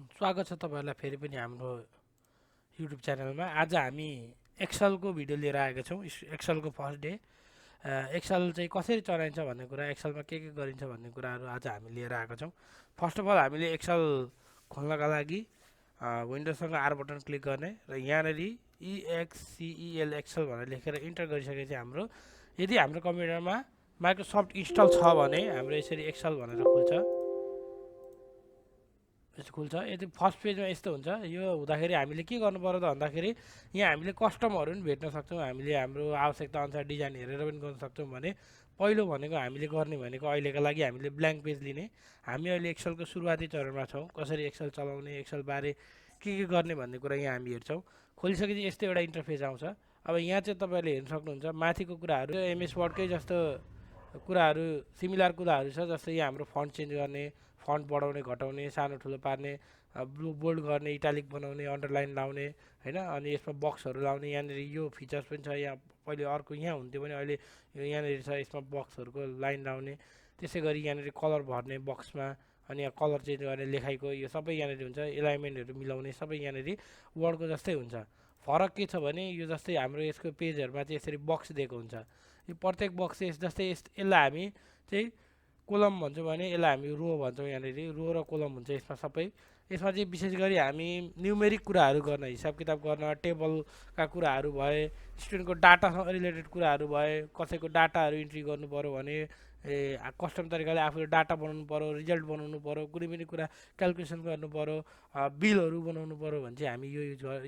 स्वागत छ तपाईहरुलाई फेरि पनि हाम्रो युट्युब च्यानलमा। आज हामी एक्सेलको भिडियो लिएर आएका छौँ। एक्सेलको फर्स्ट डे। एक्सेल चाहिँ कसरी चलाइन्छ भन्ने कुरा, एक्सेलमा के गरिन्छ भन्ने कुराहरू आज हामी लिएर आएका छौँ। फर्स्ट अफ अल हामीले एक्सेल खोल्नका लागि विन्डोजसँग आर बटन क्लिक गर्ने र यहाँनेर EXCEL एक्सेल भनेर लेखेर इन्टर गरिसकेपछि हाम्रो यदि हाम्रो कम्प्युटरमा माइक्रोसफ्ट इन्स्टल छ भने हाम्रो यसरी एक्सेल भनेर खुल्छ। यस्तो खुल्छ। यदि फर्स्ट पेजमा यस्तो हुन्छ। यो हुँदाखेरि हामीले के गर्नु पर्यो त भन्दाखेरि यहाँ हामीले कस्टमहरू पनि भेट्न सक्छौँ। हामीले हाम्रो आवश्यकता अनुसार डिजाइन हेरेर पनि गर्न सक्छौँ। भने पहिलो भनेको हामीले गर्ने भनेको अहिलेका लागि हामीले ब्ल्याङ्क पेज लिने। हामी अहिले एक्सेलको सुरुवाती चरणमा छौँ। कसरी एक्सेल चलाउने, एक्सेल बारे के गर्ने भन्ने कुरा यहाँ हामी हेर्छौँ। खोलिसकेपछि यस्तो एउटा इन्टरफेस आउँछ। अब यहाँ चाहिँ तपाईँहरूले हेर्न सक्नुहुन्छ माथिको कुराहरू एमएस वर्डकै जस्तो कुराहरू सिमिलर कुराहरू छ। जस्तै यहाँ हाम्रो फन्ट चेन्ज गर्ने, फन्ट बढाउने घटाउने, सानो ठुलो पार्ने, बोल्ड गर्ने, इटालिक बनाउने, अन्डरलाइन लाउने हैन। अनि यसमा बक्सहरू लाउने। यहाँनिर यो फिचर्स पनि छ। यहाँ पहिले अर्को यहाँ हुन्थ्यो भने अहिले यहाँनिर छ। यसमा बक्सहरूको लाइन लाउने। त्यसै गरी यहाँनिर कलर भर्ने बक्समा, अनि यहाँ कलर चेन्ज गर्ने, लेखाइको यो सबै यहाँनिर हुन्छ। एलाइनमेन्टहरू मिलाउने सबै यहाँनिर वर्डको जस्तै हुन्छ। फरक के छ भने यो जस्तै हाम्रो यसको पेजहरूमा चाहिँ यसरी बक्स दिएको हुन्छ। यो प्रत्येक बक्स जस्तै यसलाई हामी चाहिँ कोलम भन्छौँ भने यसलाई हामी रो भन्छौँ। यहाँनिर रो र कोलम हुन्छ यसमा सबै। यसमा चाहिँ विशेष गरी हामी न्युमेरिक कुराहरू गर्न, हिसाब किताब गर्न, टेबलका कुराहरू भए, स्टुडेन्टको डाटासँग रिलेटेड कुराहरू भए, कसैको डाटाहरू इन्ट्री गर्नु पऱ्यो भने कस्टम तरिकाले आफूले डाटा बनाउनु पऱ्यो, रिजल्ट बनाउनु पऱ्यो, कुनै पनि कुरा क्यालकुलेसन गर्नु पऱ्यो, बिलहरू बनाउनु पऱ्यो भने चाहिँ हामी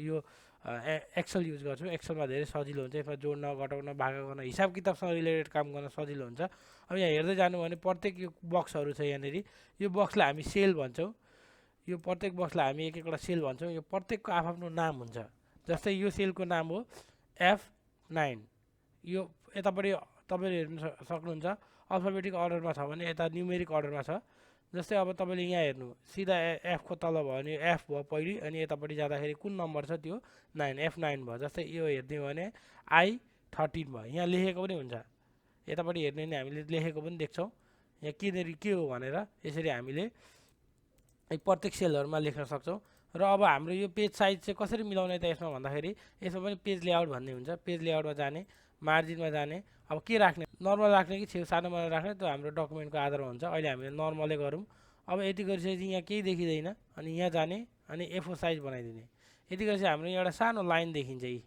यो एक्सेल युज गर्छौँ। एक्सेलमा धेरै सजिलो हुन्छ। यसमा जोड्न, घटाउन, भागा गर्न, हिसाब किताबसँग रिलेटेड काम गर्न सजिलो हुन्छ। अब यहाँ हेर्दै जानु भने प्रत्येक यो बक्सहरू छ। यहाँनिर यो बक्सलाई हामी सेल भन्छौँ। यो प्रत्येक बक्सलाई हामी एक एकवटा सेल भन्छौँ। यो प्रत्येकको आफ्नो नाम हुन्छ। जस्तै यो सेलको नाम हो F9। यो यतापट्टि तपाईँले हेर्न सक्नुहुन्छ। अल्फाबेटिक अर्डरमा छ भने यता न्युमेरिक अर्डरमा छ। जस्तै अब तपाईँले यहाँ हेर्नु, सिधा एफको तल भयो भने एफ भयो पहिली, अनि यतापट्टि जाँदाखेरि कुन नम्बर छ त्यो 9, F9 भयो। जस्तै यो हेर्ने हो भने I13 भयो। यहाँ लेखेको पनि हुन्छ। यतापट्टि हेर्ने भने हामीले लेखेको पनि देख्छौँ यहाँ के हो भनेर। यसरी हामीले प्रत्येक सेलहरूमा लेख्न सक्छौँ। र अब हाम्रो यो पेज साइज चाहिँ कसरी मिलाउने त यसमा भन्दाखेरि यसमा पनि पेज लेआउट भन्ने हुन्छ। पेज लेआउटमा जाने, मार्जिनमा जाने। अब के राख्ने, नर्मल राख्ने कि छेउ सानो बनाएर राख्ने, त्यो हाम्रो डकुमेन्टको आधारमा हुन्छ। अहिले हामीले नर्मलै गरौँ। अब यति गरिसकेपछि यहाँ केही देखिँदैन, अनि यहाँ जाने, अनि A4 साइज बनाइदिने। यति गरेपछि हाम्रो एउटा सानो लाइन देखिन्छ। यी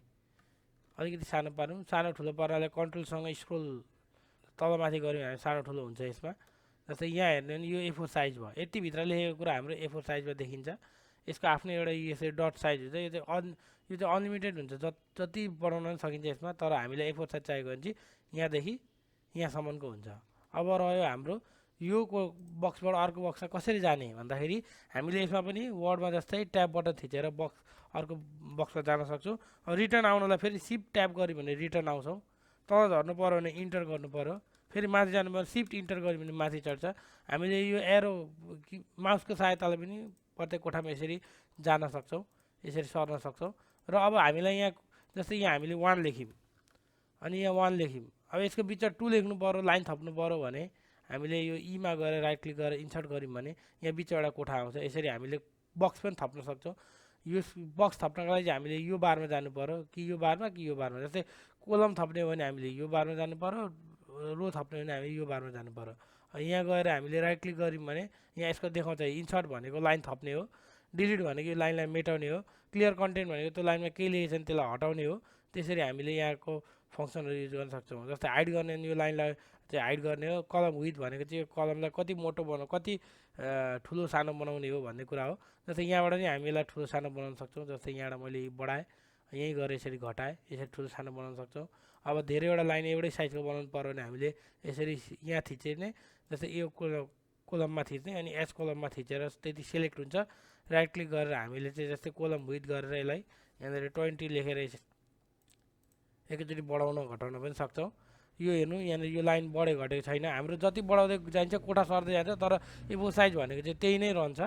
अलिकति सानो पारौँ। सानो ठुलो पार्नाले कन्ट्रोलसँग स्क्रोल तलमाथि गऱ्यौँ भने सानो ठुलो हुन्छ यसमा। जस्तै यहाँ हेर्ने भने यो A4 साइज भयो। यतिभित्र लेखेको कुरा हाम्रो A4 साइजमा देखिन्छ। यसको आफ्नै एउटा यसरी डट साइज हुन्छ। यो चाहिँ अनलिमिटेड हुन्छ। जति बनाउन सकिन्छ यसमा। तर हामीलाई A4 साइज चाहिएको भने चाहिँ यहाँदेखि यहाँसम्मको हुन्छ। अब रह्यो हाम्रो यो बक्सबाट अर्को बक्समा कसरी जाने भन्दाखेरि हामीले यसमा पनि वर्डमा जस्तै ट्याब बटन थिचेर अर्को बक्समा जान सक्छौँ। रिटर्न आउनलाई फेरि सिफ्ट ट्याब गऱ्यो भने रिटर्न आउँछौँ। तल झर्नु पऱ्यो भने इन्टर गर्नु पऱ्यो। फेरि माथि जानु पऱ्यो, सिफ्ट इन्टर गऱ्यो भने माथि चढ्छ। हामीले यो एरो माउसको सहायताले पनि प्रत्येक कोठामा यसरी जान सक्छौँ, यसरी सर्न सक्छौँ। र अब हामीलाई यहाँ जस्तै यहाँ हामीले 1 लेख्यौँ, अनि यहाँ 1 लेख्यौँ। अब यसको बिचमा 2 लेख्नु पऱ्यो, लाइन थप्नु पऱ्यो भने हामीले यो ईमा गएर राइट क्लिक गरेर इन्सर्ट गऱ्यौँ भने यहाँ बिचमा एउटा कोठा आउँछ। यसरी हामीले बक्स पनि थप्न सक्छौँ। यो बक्स थप्नको लागि चाहिँ हामीले यो बारमा जानु पऱ्यो, कि यो बारमा कि यो बारमा। जस्तै कोलम थप्ने हो भने हामीले यो बारमा जानु पऱ्यो, रो थप्ने हो भने हामीले यो बारमा जानु पऱ्यो। यहाँ गएर हामीले राइट क्लिक गऱ्यौँ भने यहाँ यसको देखाउँछ। इन्सर्ट भनेको लाइन थप्ने हो, डिलिट भनेको यो लाइनलाई मेटाउने हो, क्लियर कन्टेन्ट भनेको त्यो लाइनमा केही लेखेको छ भने त्यसलाई हटाउने हो। त्यसरी हामीले यहाँको फङ्सनहरू युज गर्न सक्छौँ। जस्तै हाइड गर्ने यो लाइनलाई चाहिँ हाइड गर्ने हो। कलम विथ भनेको चाहिँ कलमलाई कति मोटो कति ठुलो सानो बनाउने हो भन्ने कुरा हो। जस्तै यहाँबाट नि हामी यसलाई ठुलो सानो बनाउन सक्छौँ। जस्तै यहाँबाट मैले बढाएँ, यहीँ गएर यसरी घटाएँ, यसरी ठुलो सानो बनाउन सक्छौँ। अब धेरैवटा लाइन एउटै साइजको बनाउनु पऱ्यो भने हामीले यसरी यहाँ थिच्ने, जस्तै यो कोलममा थिच्ने, अनि एच कोलममा थिचेर त्यति सेलेक्ट हुन्छ। राइट क्लिक गरेर हामीले चाहिँ जस्तै कोलम विथ गरेर यसलाई यहाँनिर 20 लेखेर एकैचोटि बढाउन घटाउन पनि सक्छौँ। यो हेर्नु यहाँनिर यो लाइन बढेको घटेको छैन। हाम्रो जति बढाउँदै जान्छ कोठा सर्दै जान्छ, तर A4 साइज भनेको चाहिँ त्यही नै रहन्छ।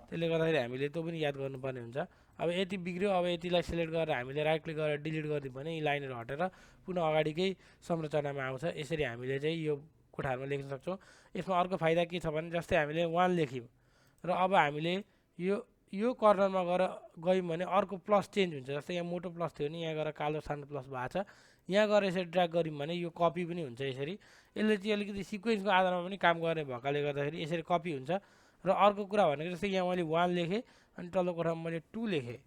त्यसले गर्दाखेरि हामीले त्यो पनि याद गर्नुपर्ने हुन्छ। अब यति बिग्रियो, अब यतिलाई सिलेक्ट गरेर हामीले राइट क्लिक गरेर डिलिट गरिदियो भने यी लाइनहरू हटेर पुनः अगाडिकै संरचनामा आउँछ। यसरी हामीले चाहिँ यो कोठाहरूमा लेख्न सक्छौँ। यसमा अर्को फाइदा के छ भने जस्तै हामीले 1 लेख्यौँ र अब हामीले यो कर्नरमा गएर गयौँ भने अर्को प्लस चेन्ज हुन्छ। जस्तै यहाँ मोटो प्लस थियो भने यहाँ गएर कालो सानो प्लस भएको छ। यहाँ गएर यसरी ड्र्याग गऱ्यौँ भने यो कपी पनि हुन्छ यसरी। यसले चाहिँ अलिकति सिक्वेन्सको आधारमा पनि काम गर्ने भएकाले गर्दाखेरि यसरी कपी हुन्छ। र अर्को कुरा भनेको जस्तै यहाँ मैले 1 लेखेँ अनि तल्लो कोठामा मैले 2 लेखेँ।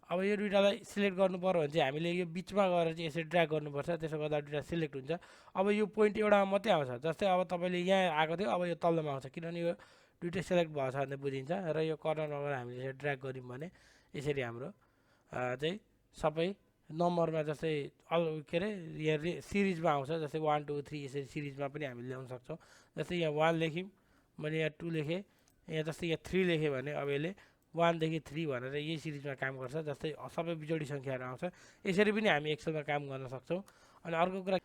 अब यो दुइटालाई सिलेक्ट गर्नु पर्यो भने चाहिँ हामीले यो बिचमा गएर चाहिँ यसरी ड्र्याग गर्नुपर्छ। त्यसो गर्दा दुइटा सिलेक्ट हुन्छ। अब यो पोइन्ट एउटामा मात्रै आउँछ। जस्तै अब तपाईँले यहाँ आएको थियो, अब यो तल्लोमा आउँछ किनभने यो दुइटै सिलेक्ट भएको छ भने बुझिन्छ। र यो कर्नरमा गएर हामीले यसरी ड्र्याग गऱ्यौँ भने यसरी हाम्रो चाहिँ सबै नम्बरमा जस्तै के अरे यहाँ सिरिजमा आउँछ। जस्तै 1 2 3 यसरी सिरिजमा पनि हामीले ल्याउन सक्छौँ। जस्तै यहाँ 1 लेख्यौँ, मैले यहाँ 2 लेखेँ, यहाँ जस्तै यहाँ 3 लेखेँ भने अब यसले 1 देखि 3 भनेर यही सिरिजमा काम गर्छ। जस्तै सबै बिजोडी सङ्ख्याहरू आउँछ। यसरी पनि हामी एक्सेलमा काम गर्न सक्छौँ। अनि अर्को कुरा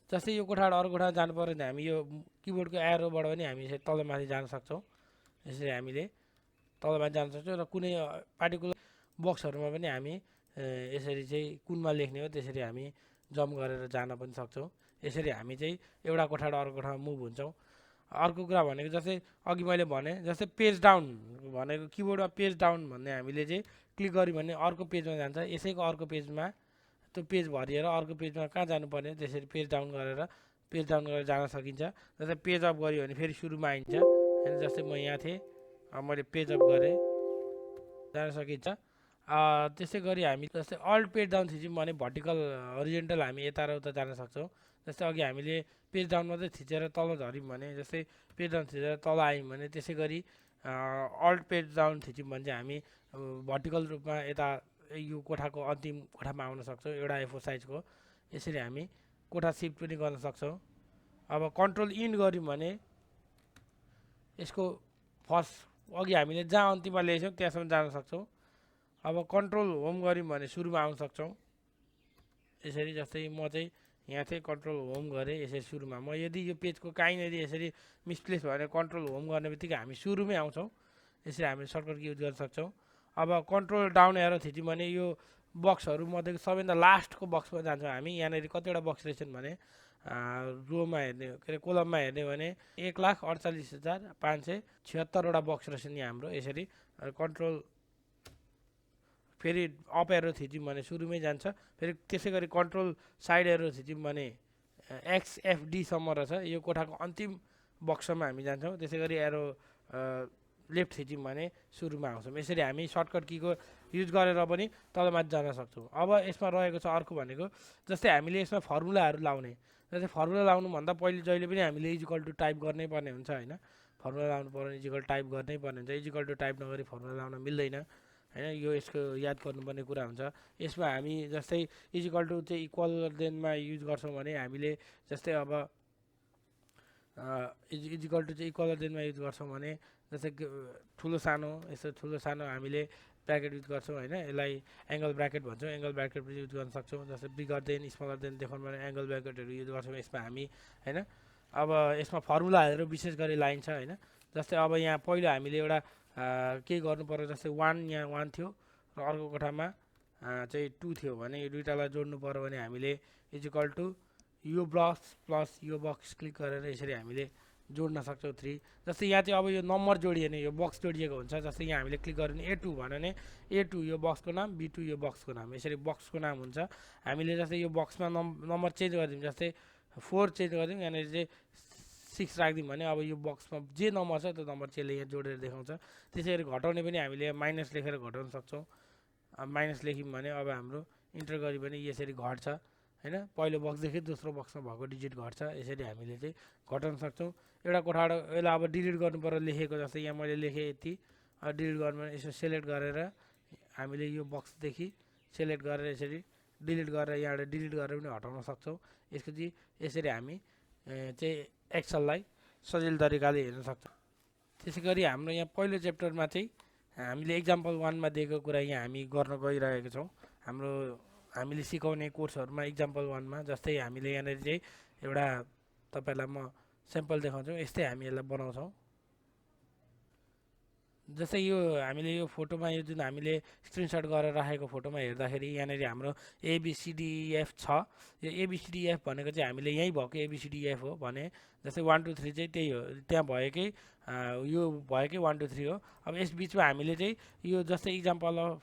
जस्तै यो कोठाबाट अर्को कोठामा जानु पऱ्यो भने हामी यो किबोर्डको एरोबाट पनि हामी यसरी तलमाथि जान सक्छौँ। यसरी हामीले तलमाथि जान सक्छौँ। र कुनै पार्टिकुलर बक्सहरूमा पनि हामी यसरी चाहिँ कुनमा लेख्ने हो त्यसरी हामी जम्प गरेर जान पनि सक्छौँ। यसरी हामी चाहिँ एउटा कोठाबाट अर्को कोठामा मुभ हुन्छौँ। अर्को कुरा भनेको जस्तै अघि मैले भने जस्तै पेज डाउन भनेको किबोर्डमा पेज डाउन भन्ने हामीले चाहिँ क्लिक गऱ्यौँ भने अर्को पेजमा जान्छ। यसैको अर्को पेजमा त्यो पेज भरिएर अर्को पेजमा कहाँ जानुपर्ने त्यसरी पेज डाउन गरेर जान सकिन्छ। जस्तै पेज अप गऱ्यो भने फेरि सुरुमा आइन्छ होइन। जस्तै म यहाँ थिएँ, अब मैले पेज अप गरेँ, जान सकिन्छ। त्यसै गरी हामी जस्तै अल्ट पेज डाउन थिच्यौँ भने भर्टिकल हरिजेन्टल हामी यता र उता जान सक्छौँ। जस्तै अघि हामीले पेज डाउन मात्रै थिचेर तल झऱ्यौँ भने, जस्तै पेज डाउन थिचेर तल आयौँ भने, त्यसै गरी अल्ट पेज डाउन थिच्यौँ भने चाहिँ हामी भर्टिकल रूपमा यता यो कोठाको अन्तिम कोठामा आउन सक्छौँ एउटा A4 साइजको। यसरी हामी कोठा सिफ्ट पनि गर्न सक्छौँ। अब कन्ट्रोल इन गऱ्यौँ भने यसको फर्स्ट अघि हामीले जहाँ अन्तिममा ल्याएछौँ त्यहाँसम्म जान सक्छौँ। अब कन्ट्रोल होम गऱ्यौँ भने सुरुमा आउन सक्छौँ। यसरी जस्तै म चाहिँ यहाँ चाहिँ कन्ट्रोल होम गरेँ यसरी सुरुमा। म यदि यो पेजको कहीँनिर यसरी मिसप्लेस भयो भने कन्ट्रोल होम गर्ने बित्तिकै हामी सुरुमै आउँछौँ। यसरी हामी सर्टकट युज गर्न सक्छौँ। अब कन्ट्रोल डाउन एरो थिच्यौँ भने यो बक्सहरू मध्येको सबैभन्दा लास्टको बक्समा जान्छौँ हामी। यहाँनिर कतिवटा बक्स रहेछन् भने रोमा हेर्ने के अरे कोलममा हेर्ने भने 1,48,576वटा बक्स रहेछन् यहाँ हाम्रो। यसरी कन्ट्रोल फेरि अप एरो थिच्यौँ भने सुरुमै जान्छ। फेरि त्यसै गरी कन्ट्रोल साइड एरो थिच्यौँ भने XFD सम्म रहेछ। यो कोठाको अन्तिम बक्समा हामी जान्छौँ। त्यसै गरी एरो लेफ्ट थिच्यौँ भने सुरुमा आउँछौँ। यसरी हामी सर्टकट कीको युज गरेर पनि तलमाथि जान सक्छौँ। अब यसमा रहेको छ अर्को भनेको जस्तै हामीले यसमा फर्मुलाहरू लाउने। जस्तै फर्मुला लाउनुभन्दा पहिले जहिले पनि हामीले इजिकल टु टाइप गर्नै पर्ने हुन्छ होइन। फर्मुला लाउनु पर्यो भने इजिकल टाइप गर्नै पर्ने हुन्छ। इजिकल टु टाइप नगरी फर्मुला लाउन मिल्दैन होइन। यो यसको याद गर्नुपर्ने कुरा हुन्छ। यसमा हामी जस्तै इजिकल टु चाहिँ इक्वल देनमा युज गर्छौँ भने हामीले जस्तै अब इजिकल टु चाहिँ इक्वल देनमा युज गर्छौँ भने जस्तै ठुलो सानो यसो ठुलो सानो हामीले ब्राकेट युज गर्छौँ होइन। यसलाई एङ्गल ब्राकेट भन्छौँ। एङ्गल ब्राकेट पनि युज गर्न सक्छौँ। जस्तै बिगर देन स्मलर देन देखाउनु भने एङ्गल ब्राकेटहरू युज गर्छौँ यसमा हामी होइन। अब यसमा फर्मुलाहरू विशेष गरी लाइन्छ होइन। जस्तै अब यहाँ पहिलो हामीले एउटा केही गर्नु पर्यो। जस्तै 1 यहाँ 1 थियो र अर्को कोठामा चाहिँ 2 थियो भने यो दुइटालाई जोड्नु पर्यो भने हामीले इजिकल टु यो बक्स प्लस यो बक्स क्लिक गरेर यसरी हामीले जोड्न सक्छौँ 3। जस्तै यहाँ चाहिँ अब यो नम्बर जोडियो भने यो बक्स जोडिएको हुन्छ। जस्तै यहाँ हामीले क्लिक गऱ्यो भने A2 भन्यो भने A2 यो बक्सको नाम, B2 यो बक्सको नाम, यसरी बक्सको नाम हुन्छ। हामीले जस्तै यो बक्समा नम्बर चेन्ज गरिदिउँ, जस्तै 4 चेन्ज गरिदिउँ, यहाँनिर चाहिँ 6 राखिदिउँ भने अब यो बक्समा जे नम्बर छ त्यो नम्बर चाहिँ यहाँ जोडेर देखाउँछ। त्यसै गरी घटाउने पनि हामीले माइनस लेखेर घटाउन सक्छौँ। अब माइनस लेख्यौँ भने अब हाम्रो इन्टर गऱ्यो भने यसरी घट्छ होइन। पहिलो बक्सदेखि दोस्रो बक्समा भएको डिजिट घट्छ। यसरी हामीले चाहिँ घटाउन सक्छौँ। एउटा कोठाबाट यसलाई अब डिलिट गर्नु पर्यो लेखेको। जस्तै यहाँ मैले लेखेँ यति, डिलिट गर्नु यसो सेलेक्ट गरेर हामीले यो बक्सदेखि सेलेक्ट गरेर यसरी डिलिट गरेर यहाँबाट डिलिट गरेर पनि हटाउन सक्छौँ। यसको चाहिँ यसरी हामी चाहिँ एक्सललाई सजिलो तरिकाले हेर्न सक्छौँ। त्यसै गरी हाम्रो यहाँ पहिलो च्याप्टरमा चाहिँ हामीले एक्जाम्पल 1मा दिएको कुरा यहाँ हामी गर्न गइरहेको छौँ। हामीले सिकाउने कोर्सहरूमा एक्जाम्पल 1मा जस्तै हामीले यहाँनिर चाहिँ एउटा तपाईँलाई म स्याम्पल देखाउँछु। यस्तै हामी यसलाई बनाउँछौँ। जस्तै यो हामीले यो फोटोमा यो जुन हामीले स्क्रिनसट गरेर राखेको फोटोमा हेर्दाखेरि यहाँनिर हाम्रो एबिसिडिएफ छ। यो एबिसिडिएफ भनेको चाहिँ हामीले यहीँ भएको एबिसिडिएफ हो भने जस्तै 1 2 3 चाहिँ त्यही हो, त्यहाँ भएकै यो भएकै 1 2 3 हो। अब यस बिचमा हामीले चाहिँ यो जस्तै इक्जाम्पल अफ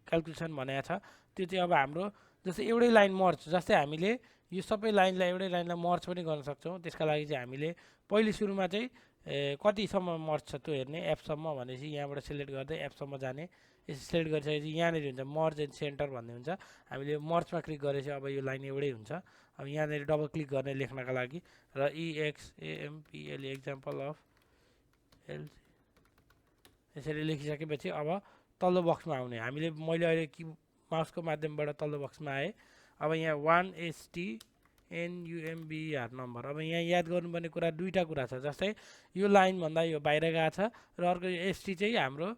क्यालकुलेसन भनेको छ त्यो चाहिँ अब हाम्रो जस्तै एउटै लाइन मर्ज, जस्तै हामीले यो सबै लाइनलाई एउटै लाइनलाई मर्ज पनि गर्न सक्छौँ। त्यसका लागि चाहिँ हामीले पहिले सुरुमा चाहिँ कतिसम्म मर्ज छ त्यो हेर्ने, एफसम्म भनेपछि यहाँबाट सिलेक्ट गर्दै एफसम्म जाने। यसो सिलेक्ट गरिसकेपछि यहाँनिर हुन्छ मर्ज एन्ड सेन्टर भन्ने हुन्छ। हामीले मर्जमा क्लिक गरेपछि अब यो लाइन एउटै हुन्छ। अब यहाँनिर डबल क्लिक गर्ने लेख्नका लागि र इएक्सएएमपिएल एक्जाम्पल अफ एल यसरी लेखिसकेपछि अब तल्लो बक्समा आउने। मैले अहिले माउसको माध्यमबाट तल्लो बक्समा आएँ। अब यहाँ 1ST NUMBR नम्बर। अब यहाँ याद गर्नुपर्ने कुरा दुईवटा कुरा छ, जस्तै यो लाइनभन्दा यो बाहिर गएको छ र अर्को एसटी चाहिँ हाम्रो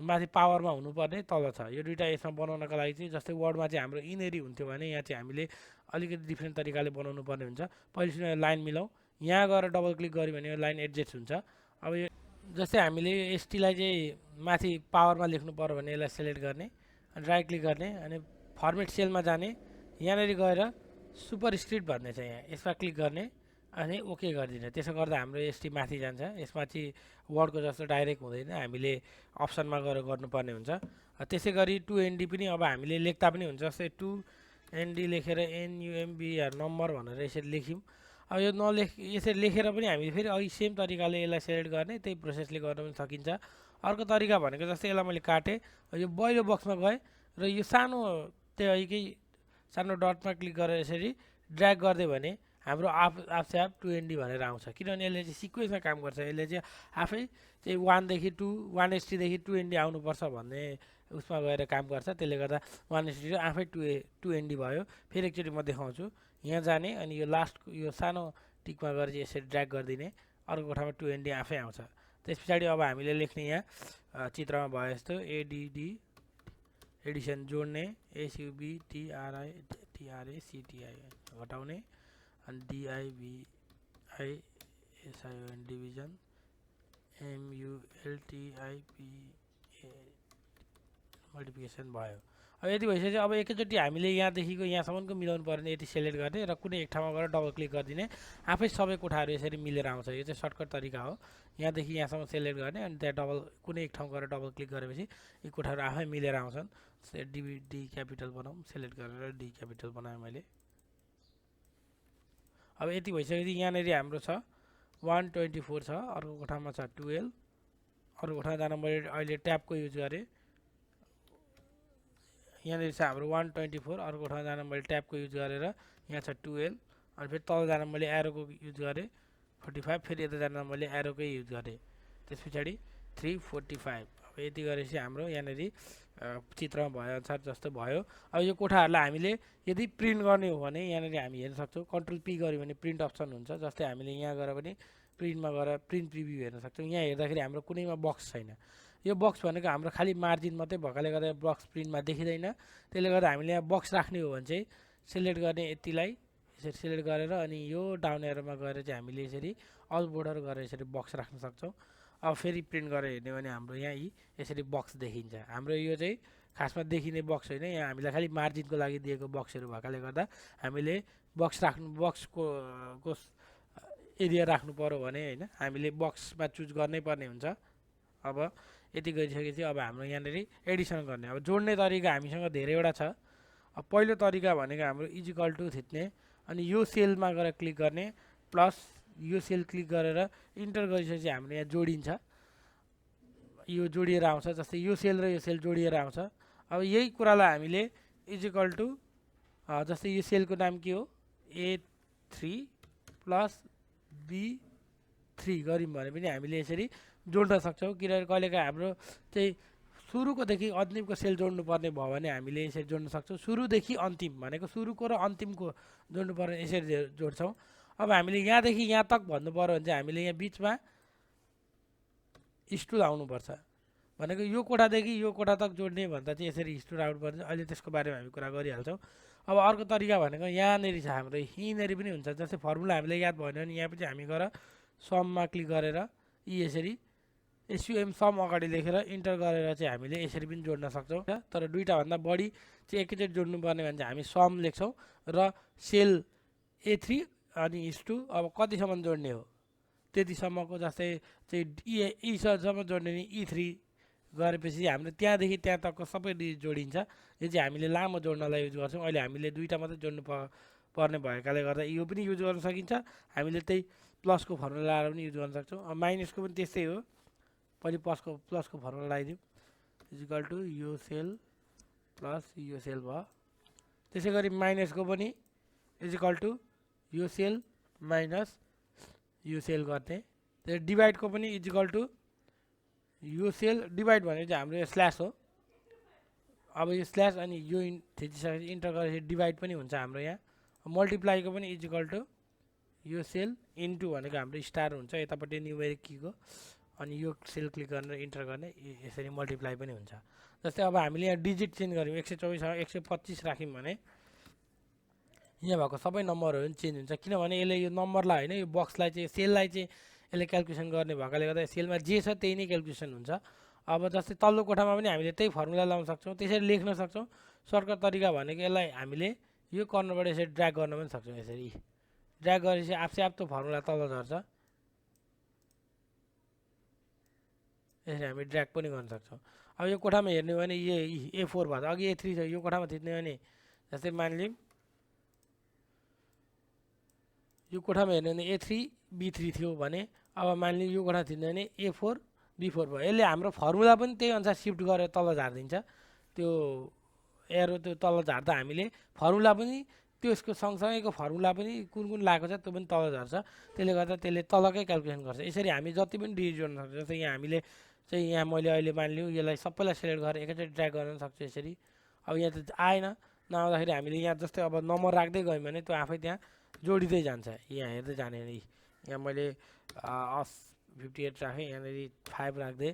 माथि पावरमा हुनुपर्ने तल छ। यो दुईवटा यसमा बनाउनका लागि चाहिँ जस्तै वर्डमा चाहिँ हाम्रो इनेरी हुन्थ्यो भने यहाँ चाहिँ हामीले अलिकति डिफ्रेन्ट तरिकाले बनाउनु पर्ने हुन्छ। पहिलेसम्म लाइन मिलाउँ, यहाँ गएर डबल क्लिक गऱ्यो भने यो लाइन एडजस्ट हुन्छ। अब यो जस्तै हामीले एसटीलाई चाहिँ माथि पावरमा लेख्नु पर्यो भने यसलाई सेलेक्ट गर्ने अनि राइट क्लिक गर्ने अनि फर्मेट सेलमा जाने। यहाँनिर गएर सुपरस्क्रिप्ट भन्ने छ, यहाँ यसमा क्लिक गर्ने अनि ओके गरिदिने। त्यसो गर्दा हाम्रो एसटी माथि जान्छ। यसमा चाहिँ वर्डको जस्तो डाइरेक्ट हुँदैन, हामीले अप्सनमा गएर गर्नुपर्ने हुन्छ। त्यसै गरी 2ND पनि अब हामीले लेख्दा पनि हुन्छ। जस्तै 2ND लेखेर NUMBR नम्बर भनेर यसरी लेख्यौँ। अब यो यसरी लेखेर पनि हामीले फेरि अघि सेम तरिकाले यसलाई सेलेक्ट गर्ने, त्यही प्रोसेसले गर्न पनि सकिन्छ। अर्को तरिका भनेको जस्तै यसलाई मैले काटेँ, यो पहिलो बक्समा गएँ र यो सानो त्यहीकै सानो डटमा क्लिक गरेर यसरी ड्र्याग गरिदियो भने हाम्रो आफसे आफ 2ND भनेर आउँछ। किनभने यसले चाहिँ सिक्वेन्समा काम गर्छ। यसले चाहिँ आफै चाहिँ 1देखि 2 1STदेखि 2ND आउनुपर्छ भन्ने उसमा गएर काम गर्छ। त्यसले गर्दा 1ST आफै 2ND भयो। फेरि एकचोटि म देखाउँछु। यहाँ जाने अनि यो लास्ट यो सानो टिकमा गएर चाहिँ यसरी ड्र्याग गरिदिने, अर्को कोठामा 2ND आफै आउँछ। त्यस पछाडि अब हामीले लेख्ने यहाँ चित्रमा भयो जस्तो ADD एडिसन जोड्ने, SUBTRACTI घटाउने अनि DIVISION डिभिजन, MULTIPA मल्टिप्लिकेसन भयो। अब यति भइसकेपछि अब एकैचोटि हामीले यहाँदेखिको यहाँसम्मको मिलाउनु पर्ने यति सेलेक्ट गर्ने र कुनै एक ठाउँमा गएर डबल क्लिक गरिदिने, आफै सबै कोठाहरू यसरी मिलेर आउँछ। यो चाहिँ सर्टकट तरिका हो। यहाँदेखि यहाँसम्म सेलेक्ट गर्ने अनि त्यहाँ कुनै एक ठाउँ गएर डबल क्लिक गरेपछि यी कोठाहरू आफै मिलेर आउँछन्। डी क्यापिटल बनाऊँ, सेलेक्ट गरेर डी क्यापिटल बनाएँ मैले। अब यति भइसकेपछि यहाँनिर हाम्रो छ 124 छ, अर्को कोठामा छ 12, अर्को कोठामा जान मैले अहिले ट्याबको युज गरेँ। यहाँनिर छ हाम्रो 124, अर्को कोठामा जान मैले ट्याबको युज गरेर यहाँ छ 12 अनि फेरि तल जान मैले एरोको युज गरेँ 45, फेरि यता जान मैले एरोकै युज गरेँ। त्यस पछाडि 345। अब यति गरेपछि हाम्रो यहाँनिर चित्रमा भएअनुसार जस्तो भयो। अब यो कोठाहरूलाई हामीले यदि प्रिन्ट गर्ने हो भने यहाँनिर हामी हेर्न सक्छौँ। कन्ट्रोल पी गऱ्यो भने प्रिन्ट अप्सन हुन्छ। जस्तै हामीले यहाँ गएर पनि प्रिन्टमा गएर प्रिन्ट प्रिभ्यू हेर्न सक्छौँ। यहाँ हेर्दाखेरि हाम्रो कुनैमा बक्स छैन। यो बक्स भनेको हाम्रो खालि मार्जिन मात्रै भएकाले गर्दा बक्स प्रिन्टमा देखिँदैन। त्यसले गर्दा हामीले यहाँ बक्स राख्ने हो भने चाहिँ सिलेक्ट गर्ने, यतिलाई यसरी सिलेक्ट गरेर अनि यो डाउन एरोमा गएर चाहिँ हामीले यसरी अल बोर्डर गरेर यसरी बक्स राख्न सक्छौँ। अब फेरि प्रिन्ट गरेर हेर्ने भने हाम्रो यहाँ यसरी बक्स देखिन्छ। हाम्रो यो चाहिँ खासमा देखिने बक्स होइन, यहाँ हामीलाई खालि मार्जिनको लागि दिएको बक्सहरू भएकाले गर्दा हामीले बक्सको एरिया राख्नु पर्यो भने होइन हामीले बक्समा चुज गर्नै पर्ने हुन्छ। अब यति गरिसकेपछि अब हाम्रो यहाँनिर एडिसन गर्ने। अब जोड्ने तरिका हामीसँग धेरैवटा छ। अब पहिलो तरिका भनेको हाम्रो इजिकल टु थिच्ने अनि यो सेलमा गएर क्लिक गर्ने, प्लस यो सेल क्लिक गरेर इन्टर गरिसकेपछि हाम्रो यहाँ जोडिन्छ। यो जोडिएर आउँछ। जस्तै यो सेल र यो सेल जोडिएर आउँछ। अब यही कुरालाई हामीले इजिकल टु जस्तै यो सेलको नाम के हो A3 प्लस B3 गऱ्यौँ भने पनि हामीले यसरी जोड्न सक्छौँ। किनभने कहिलेकाहीँ हाम्रो चाहिँ सुरुकोदेखि अन्तिमको सेल जोड्नुपर्ने भयो भने हामीले यसरी जोड्न सक्छौँ। सुरुदेखि अन्तिम भनेको सुरुको र अन्तिमको जोड्नुपर्ने यसरी जोड्छौँ। अब हामीले यहाँदेखि यहाँ तक भन्नु पर्यो भने चाहिँ हामीले यहाँ बिचमा स्टुल आउनुपर्छ। भनेको यो कोठादेखि यो कोठा तक जोड्ने भन्दा चाहिँ यसरी स्टुल आउनुपर्छ। अहिले त्यसको बारेमा हामी कुरा गरिहाल्छौँ। अब अर्को तरिका भनेको यहाँनिर छ हाम्रो, यहीँनिर पनि हुन्छ। जस्तै फर्मुला हामीले याद भएन भने यहाँ पनि हामी गएर सममा क्लिक गरेर यसरी एसयुएम सम अगाडि लेखेर इन्टर गरेर चाहिँ हामीले यसरी पनि जोड्न सक्छौँ। तर दुईटाभन्दा बढी चाहिँ एकैचोटि जोड्नुपर्ने भने चाहिँ हामी सम लेख्छौँ र सेल A3 अनि इस2 अब कतिसम्म जोड्ने हो त्यतिसम्मको, जस्तै चाहिँ ईसम्म जोड्ने नि E3 गरेपछि हाम्रो त्यहाँदेखि त्यहाँ तकको सबै जोडिन्छ। यो चाहिँ हामीले लामो जोड्नलाई युज गर्छौँ। अहिले हामीले दुईटा मात्रै जोड्नु पर्ने भएकाले गर्दा यो पनि युज गर्न सकिन्छ। हामीले त्यही प्लसको फर्मुला लगाएर पनि युज गर्न सक्छौँ। अब माइनसको पनि त्यस्तै हो। पहिले प्लसको फर्मुला लगाइदिउँ, इजिकल टु यो सेल प्लस यो सेल भयो। त्यसै गरी माइनसको पनि इजिकल टु यो सेल माइनस यो सेल गर्ने। त्यो डिभाइडको पनि इजिकल टु यो सेल डिभाइड भनेको चाहिँ हाम्रो यो स्ल्यास हो। अब यो स्ल्यास अनि यो थिचिसकेपछि इन्टर गरेपछि डिभाइड पनि हुन्छ हाम्रो यहाँ। मल्टिप्लाईको पनि इजिकल टु यो सेल इन्टु भनेको हाम्रो स्टार हुन्छ यतापट्टि न्युमेरिक कीको, अनि यो सेल क्लिक गरेर इन्टर गर्ने, यसरी मल्टिप्लाई पनि हुन्छ। जस्तै अब हामीले यहाँ डिजिट चेन्ज गऱ्यौँ 124 125 राख्यौँ भने यहाँ भएको सबै नम्बरहरू पनि चेन्ज हुन्छ, किनभने यसले यो नम्बरलाई होइन यो बक्सलाई चाहिँ सेललाई चाहिँ यसले क्याल्कुलेसन गर्ने भएकाले गर्दा सेलमा जे छ त्यही नै क्याल्कुलेसन हुन्छ। अब जस्तै तल्लो कोठामा पनि हामीले त्यही फर्मुला लगाउन सक्छौँ, त्यसरी लेख्न सक्छौँ। सर्टकट तरिका भनेको यसलाई हामीले यो कर्नरबाट यसरी ड्र्याग गर्न पनि सक्छौँ। यसरी ड्र्याग गरेपछि आफसे आप त्यो फर्मुला तल झर्छ। यसरी हामी ड्र्याग पनि गर्न सक्छौँ। अब यो कोठामा हेर्ने हो भने A4 भयो, अघि A3 छ, यो कोठामा थिच्ने हो भने जस्तै मानिलिउँ यो कोठामा हेर्ने हो भने A3 B3 थियो भने अब मानिलिउँ यो कोठा थिच्ने हो भने A4 B4 भयो। यसले हाम्रो फर्मुला पनि त्यही अनुसार सिफ्ट गरेर तल झारिदिन्छ। त्यो एरो त्यो तल झार्दा हामीले फर्मुला पनि त्यसको सँगसँगैको फर्मुला पनि कुन कुन लागेको छ त्यो पनि तल झर्छ। त्यसले गर्दा त्यसले तलकै क्याल्कुलेसन गर्छ। यसरी हामी जति पनि डिजिट जोड्न सक्छौँ। जस्तै यहाँ हामीले चाहिँ यहाँ मैले अहिले मानिलिउँ यसलाई सबैलाई सेलेक्ट गरेर एकैचोटि ड्र्याग गर्न सक्छु यसरी। अब यहाँ त आएन, नआउँदाखेरि हामीले यहाँ जस्तै अब नम्बर राख्दै गयौँ भने त्यो आफै त्यहाँ जोडिँदै जान्छ। यहाँ हेर्दै जाने नि, यहाँ मैले 58 राखेँ, यहाँनिर 5 राख्दै,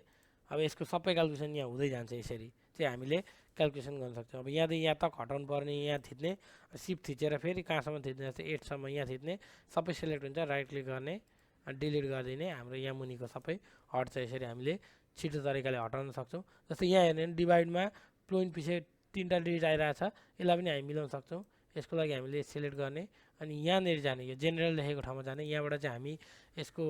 अब यसको सबै क्याल्कुलेसन यहाँ हुँदै जान्छ। यसरी चाहिँ हामीले क्याल्कुलेसन गर्न सक्छौँ। अब यहाँदेखि यहाँ तक हटाउनु पर्ने यहाँ थिच्ने, सिफ्ट थिचेर फेरि कहाँसम्म थिच्ने, जस्तै 8 सम्म यहाँ थिच्ने, सबै सेलेक्ट हुन्छ, राइट क्लिक गर्ने, डिलिट गरिदिने, हाम्रो यहाँ मुनिको सबै हट्छ। यसरी हामीले छिटो तरिकाले हटाउन सक्छौँ। जस्तै यहाँ हेर्ने भने डिभाइडमा पोइन्ट पछि 3टा डिजिट आइरहेछ, यसलाई पनि हामी मिलाउन सक्छौँ। यसको लागि हामीले सेलेक्ट गर्ने अनि यहाँनिर जाने, यो जेनरल लेखेको ठाउँमा जाने। यहाँबाट चाहिँ हामी यसको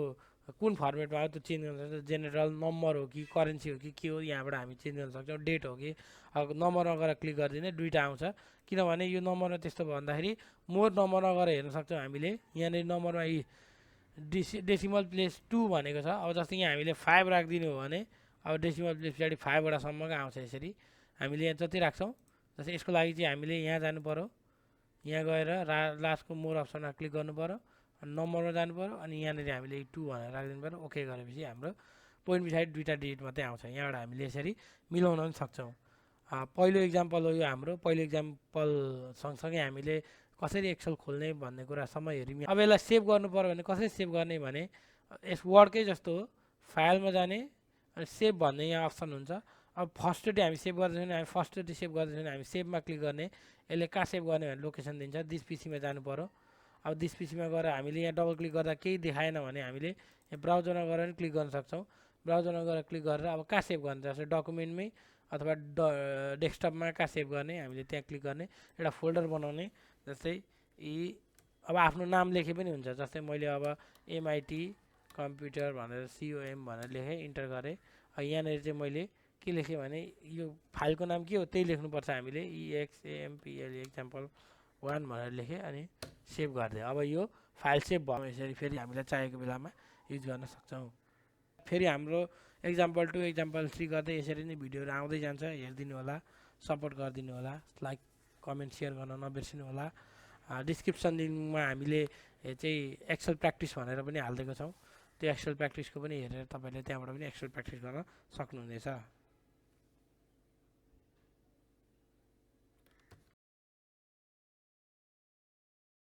कुन फर्मेटमा आयो त्यो चेन्ज गर्न सक्छौँ। जेनरल नम्बर हो कि करेन्सी हो कि के हो, यहाँबाट हामी चेन्ज गर्न सक्छौँ। डेट हो कि, अब नम्बरमा गएर क्लिक गरिदिने, दुईवटा आउँछ। किनभने यो नम्बरमा त्यस्तो भन्दाखेरि मोर नम्बरमा गएर हेर्न सक्छौँ हामीले। यहाँनिर नम्बरमा डेसिमल प्लेस 2 भनेको छ। अब जस्तै यहाँ हामीले 5 राखिदिनु हो भने अब डेसिमल प्लेस पछाडि 5 वटासम्मको आउँछ। यसरी हामीले यहाँ जति राख्छौँ, जस्तै यसको लागि चाहिँ हामीले यहाँ जानु पऱ्यो, यहाँ गएर लास्टको मोर अप्सनमा क्लिक गर्नु पऱ्यो, अनि नम्बरमा जानु पऱ्यो, अनि यहाँनिर हामीले 2 भनेर राखिदिनु पऱ्यो। ओके गरेपछि हाम्रो पोइन्ट पछाडि 2टा डिजिट मात्रै आउँछ। यहाँबाट हामीले यसरी मिलाउन पनि सक्छौँ। पहिलो इक्जाम्पल हो यो हाम्रो। पहिलो इक्जाम्पल सँगसँगै हामीले कसरी एक्सेल खोल्ने भन्ने कुरासम्म हेऱ्यौँ। अब यसलाई सेभ गर्नु पऱ्यो भने कसरी सेभ गर्ने भने यस वर्डकै जस्तो हो, फाइलमा जाने अनि सेभ भन्ने यहाँ अप्सन हुन्छ। अब फर्स्टचोटि हामी सेभ गर्दैछौँ भने हामी फर्स्टचोटि सेभ गर्दैछौँ भने हामी सेभमा क्लिक गर्ने। यसले कहाँ सेभ गर्ने भने लोकेसन दिन्छ, दिस पिसीमा जानु पऱ्यो। अब दिस पिसीमा गएर हामीले यहाँ डबल क्लिक गर्दा केही देखाएन भने हामीले यहाँ ब्राउजरमा गएर पनि क्लिक गर्न सक्छौँ। ब्राउजरमा गएर क्लिक गरेर अब कहाँ सेभ गर्ने, जस्तै डकुमेन्टमै अथवा डेस्कटपमा कहाँ सेभ गर्ने हामीले त्यहाँ क्लिक गर्ने, एउटा फोल्डर बनाउने। जस्तै अब आफ्नो नाम लेखे पनि हुन्छ। जस्तै मैले अब MIT कम्प्युटर भनेर COM भनेर लेखेँ, इन्टर गरेँ। यहाँनिर चाहिँ मैले के लेखेँ भने यो फाइलको नाम के हो त्यही लेख्नुपर्छ हामीले, EXAMPL example1 भनेर लेखेँ अनि सेभ गरिदिएँ। अब यो फाइल सेभ भयो। यसरी फेरि हामीलाई चाहिएको बेलामा युज गर्न सक्छौँ। फेरि हाम्रो एक्जाम्पल 2 एक्जाम्पल 3 गर्दै यसरी नै भिडियोहरू आउँदै जान्छ, हेरिदिनु होला, सपोर्ट गरिदिनु होला, लाइक कमेन्ट सेयर गर्न नबिर्सिनु होला। डिस्क्रिप्सन लिङ्कमा हामीले चाहिँ एक्सेल प्र्याक्टिस भनेर पनि हालिदिएको छौँ। त्यो एक्सेल प्र्याक्टिसको पनि हेरेर तपाईँले त्यहाँबाट पनि एक्सेल प्र्याक्टिस गर्न सक्नुहुनेछ।